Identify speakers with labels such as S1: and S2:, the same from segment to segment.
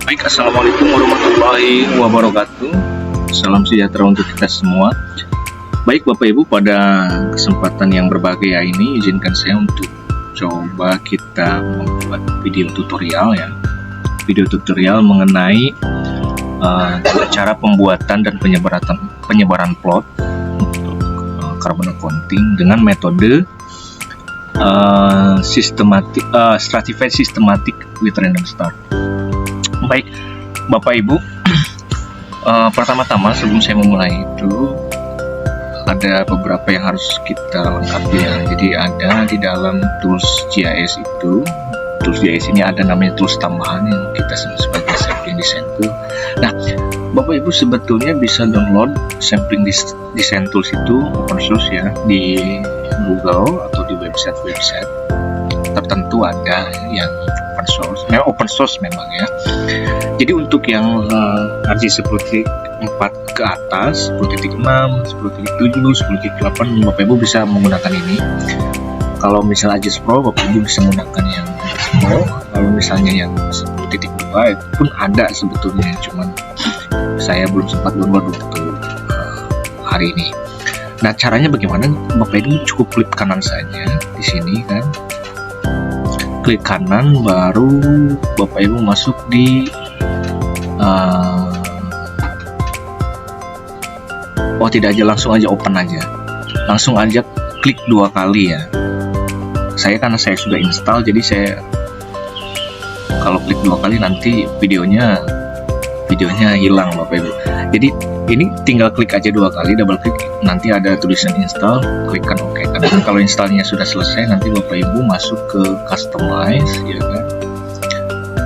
S1: Baik, assalamualaikum warahmatullahi wabarakatuh. Salam sejahtera untuk kita semua. Baik Bapak Ibu, pada kesempatan yang berbahagia ini izinkan saya untuk coba kita membuat video tutorial ya. Video tutorial mengenai cara pembuatan dan penyebaran plot untuk carbon accounting dengan metode stratified systematic with random start. Baik Bapak Ibu, pertama-tama sebelum saya memulai itu ada beberapa yang harus kita lengkapi ya. Jadi ada di dalam tools GIS itu, tools GIS ini ada namanya tools tambahan yang kita sebut sebagai sampling design tool. Nah Bapak Ibu sebetulnya bisa download sampling design tools itu open source ya, di Google atau di website tertentu ada yang open source memang ya. Jadi untuk yang RJ 10.4 ke atas, 10.6, 10.7, 10.8 Bapak Ibu bisa menggunakan ini. Kalau misalnya RJ Pro Bapak Ibu bisa menggunakan yang Pro. Kalau misalnya yang 10.2 itu pun ada sebetulnya, cuman saya belum sempat download waktu hari ini. Nah caranya bagaimana? Bapak Ibu cukup klik kanan saja di sini kan. Klik kanan, baru Bapak Ibu masuk di tidak aja, langsung aja open aja, langsung aja klik 2 kali ya. Karena saya sudah install, jadi saya kalau klik 2 kali nanti videonya hilang Bapak Ibu. Jadi ini tinggal klik aja 2 kali, double klik, nanti ada tulisan install, klikkan OK. Karena kalau installnya sudah selesai, nanti Bapak Ibu masuk ke customize ya kan.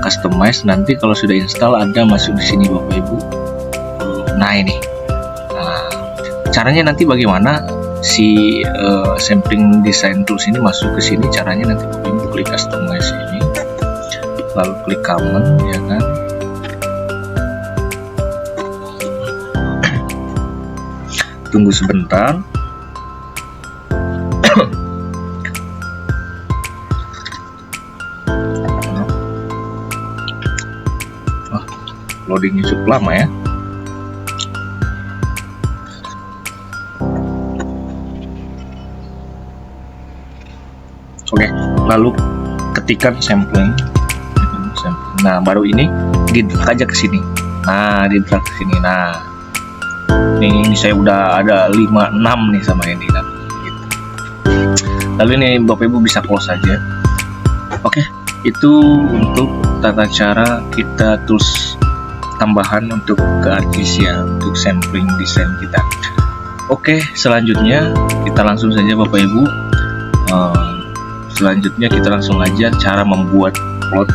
S1: Customize, nanti kalau sudah install ada masuk di sini Bapak Ibu. Nah ini, caranya nanti bagaimana si sampling design tools ini masuk ke sini. Caranya nanti Bapak Ibu klik customize ini, lalu klik common ya kan. Tunggu sebentar. Loadingnya cukup lama ya. Oke, lalu ketikkan sampling. Nah, baru ini di-drag aja ke sini. Nah, di-drag ke sini. Nah, ini saya udah ada 5-6 nih sama ini kan. Gitu. Lalu ini Bapak Ibu bisa close saja. Oke, itu untuk tata cara kita tools tambahan untuk ke ArcGIS ya, untuk sampling desain kita. Oke, selanjutnya kita langsung saja Bapak Ibu. Selanjutnya kita langsung aja cara membuat plot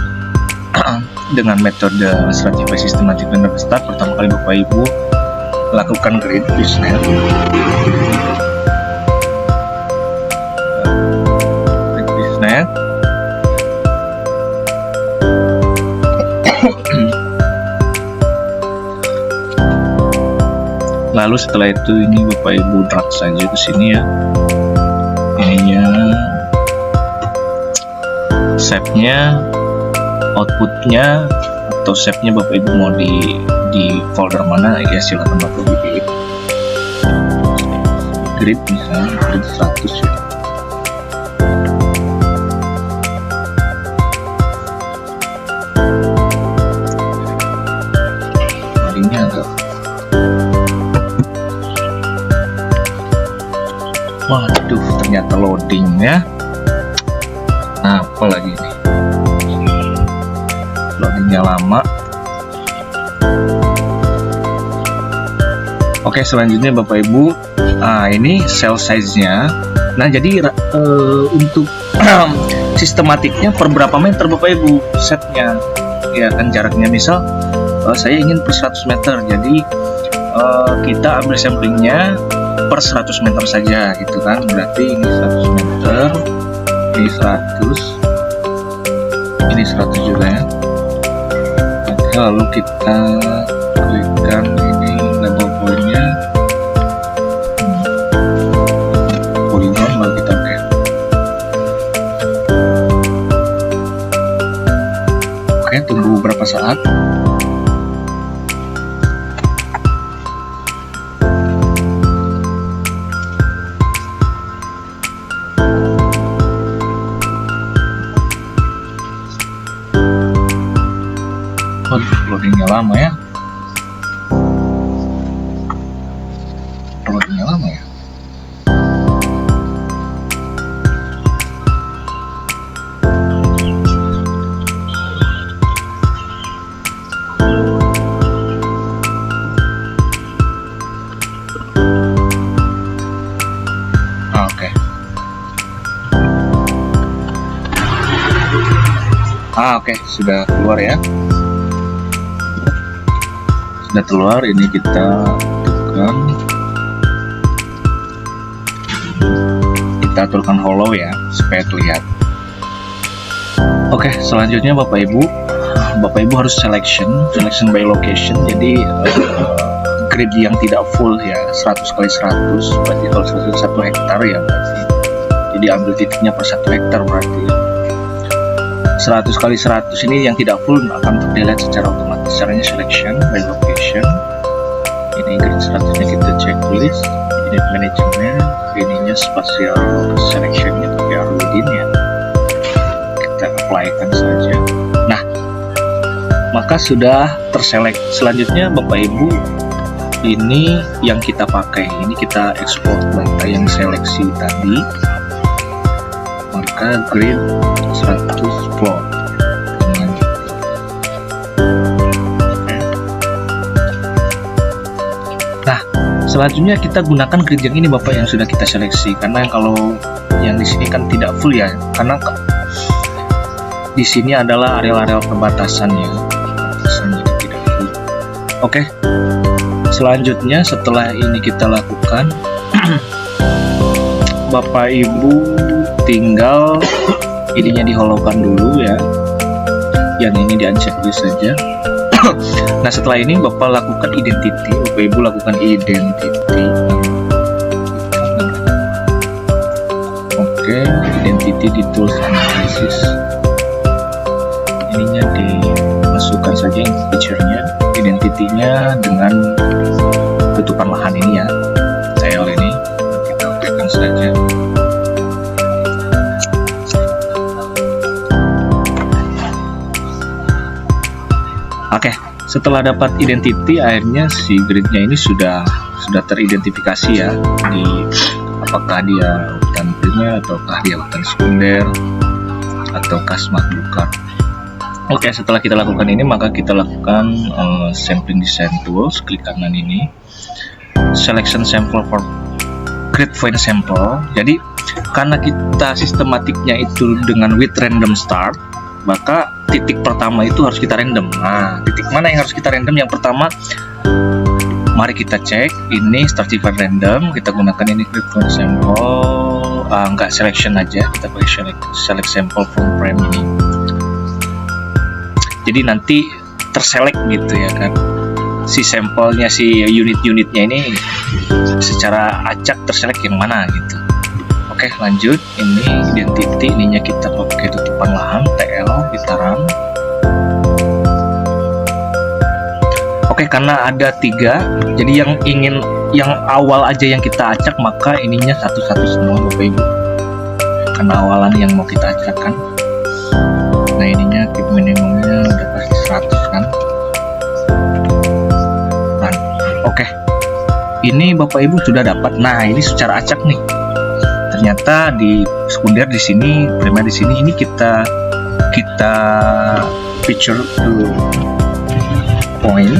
S1: dengan metode stratified systematic random start. Pertama kali Bapak Ibu lakukan grid viewsnet. Lalu setelah itu ini Bapak Ibu drag saja ke sini ya. Ininya shape-nya, output-nya atau shape-nya Bapak Ibu mau di folder mana ya, silakan Bapak Ibu pilih. Grid misalnya grid 100 ya. Loadingnya agak, waduh ternyata loadingnya. Nah apa lagi nih, loadingnya lama. Oke, selanjutnya Bapak Ibu, ini cell size-nya. Nah jadi untuk sistematiknya per berapa meter Bapak Ibu setnya ya kan, jaraknya misal saya ingin per 100 meter, jadi kita ambil samplingnya per 100 meter saja gitu kan. Berarti ini 100 meter, ini 100, ini 100 juga ya. Oke, lalu kita klikkan ini label pointnya, polygon, lalu kita oke. Oke, tunggu beberapa saat. Oh, loadingnya lama ya. Loadingnya lama ya. Oke, sudah keluar ya. Sudah keluar, ini kita tekan. Kita aturkan hollow ya, supaya terlihat. Oke, selanjutnya Bapak Ibu harus selection by location. Jadi grid yang tidak full ya, 100x100, berarti kalau 1 hektar ya berarti. Jadi ambil titiknya per 1 hektar berarti ya. 100x100 ini yang tidak full akan terdelete secara otomatis. Caranya selection by location. Ini grid 100-nya kita checklist. Ini manajemen, ininya spatial selectionnya pakai Arwidin ya. Kita apply-kan saja. Nah, maka sudah terselect. Selanjutnya Bapak Ibu, ini yang kita pakai. Ini kita export data yang seleksi tadi. Maka grid 100 plot. Nah, selanjutnya kita gunakan grid yang ini Bapak yang sudah kita seleksi, karena kalau yang di sini kan tidak full ya, karena di sini adalah area-area perbatasan ya. Jadi tidak full. Oke. Selanjutnya setelah ini kita lakukan Bapak Ibu tinggal ininya diholowkan dulu ya, yang ini di unchecklist saja. Nah, setelah ini Bapak lakukan identity, Bapak Ibu lakukan identity. Oke, identity di tools analysis, ininya dimasukkan saja feature-nya, identity-nya dengan tutupan lahan ini ya, TL ini kita okekan saja. Oke, setelah dapat identity, akhirnya si gridnya ini sudah teridentifikasi ya, di apakah dia hutan primer ataukah dia hutan sekunder ataukah smart bukar. Oke, setelah kita lakukan ini, maka kita lakukan sampling design tools, klik kanan ini, selection sample for grid point sample. Jadi karena kita sistematiknya itu dengan with random start, maka titik pertama itu harus kita random. Nah, titik mana yang harus kita random? Yang pertama, mari kita cek ini stratified random. Kita gunakan ini grid point sample, enggak selection aja, kita pakai select sample from frame ini. Jadi nanti terselect gitu ya kan, si sampelnya, si unit-unitnya ini secara acak terselect yang mana gitu. Oke, lanjut. Ini identity, ininya kita pakai tutupan lahan TL, kita run. Oke, karena ada 3, jadi yang awal aja yang kita acak, maka ininya satu-satu semua Bapak Ibu, karena awalan yang mau kita acak kan. Nah, ininya keep minimumnya udah pasti 100 kan. Run. Oke, ini Bapak Ibu sudah dapat. Nah, ini secara acak nih. Ternyata di sekunder di sini, primer di sini, ini kita feature to point.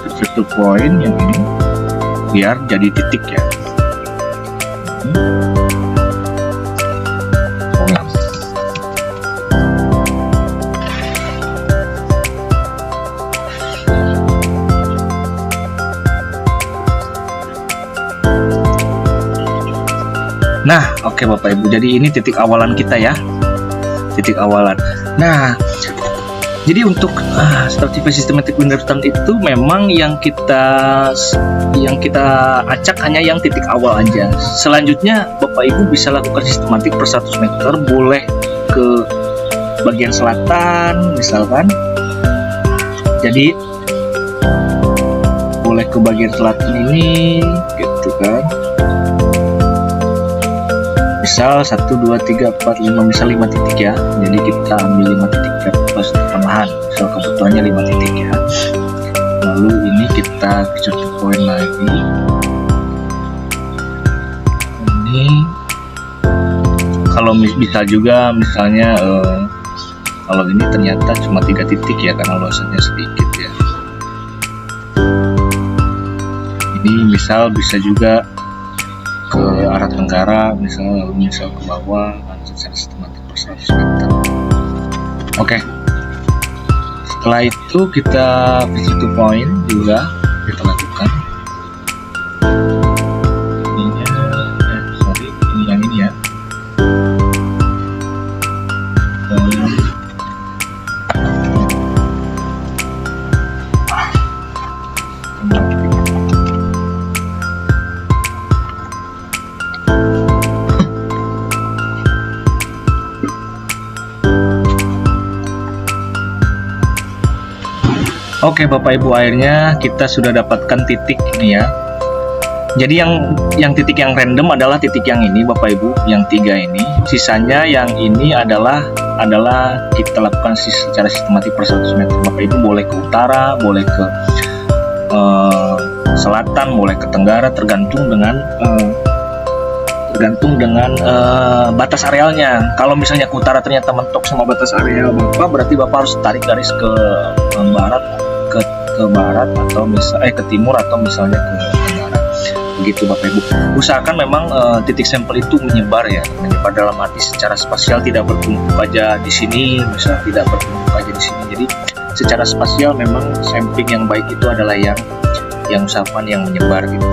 S1: Feature to point yang ini biar jadi titik ya. Nah, oke Bapak Ibu, jadi ini titik awalan kita ya, titik awalan. Nah, jadi untuk stratified systematic window pattern itu memang yang kita acak hanya yang titik awal aja. Selanjutnya Bapak Ibu bisa lakukan sistematik per 100 meter, boleh ke bagian selatan misalkan. Jadi boleh ke bagian selatan ini gitu kan. misal 1 2 3 4 5, misal 5 titik ya, jadi kita ambil 5 titik plus tambahan, misal kebutuhannya 5 titik ya. Lalu ini kita picture to point lagi, ini kalau bisa juga misalnya kalau ini ternyata cuma 3 titik ya karena luasannya sedikit ya. Ini misal bisa juga ke arah tenggara, misal ke bawah secara sistematik per 100 meter. Oke. Setelah itu kita visit to point juga kita lakukan. Ini yang ini ya. Oke Bapak Ibu, akhirnya kita sudah dapatkan titik ini ya. Jadi yang titik yang random adalah titik yang ini Bapak Ibu, yang 3 ini. Sisanya yang ini adalah kita lakukan secara sistematik per 100 meter. Bapak Ibu boleh ke utara, boleh ke selatan, boleh ke tenggara, tergantung dengan batas arealnya. Kalau misalnya ke utara ternyata mentok sama batas areal Bapak, berarti Bapak harus tarik garis ke barat, ke barat atau ke timur atau misalnya ke tenggara. Begitu Bapak Ibu. Usahakan memang titik sampel itu menyebar ya, menyebar dalam arti secara spasial, tidak bertumpuk aja di sini, misalnya tidak bertumpuk aja di sini. Jadi secara spasial memang sampling yang baik itu adalah yang usahakan yang menyebar gitu.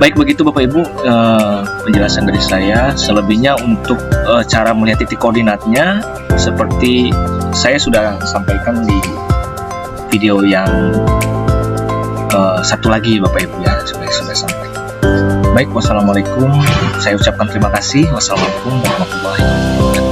S1: Baik, begitu Bapak Ibu penjelasan dari saya. Selebihnya untuk cara melihat titik koordinatnya seperti saya sudah sampaikan di video yang satu lagi Bapak Ibu ya, sudah sampai. Baik, wassalamualaikum. Saya ucapkan terima kasih. Wassalamualaikum warahmatullahi wabarakatuh.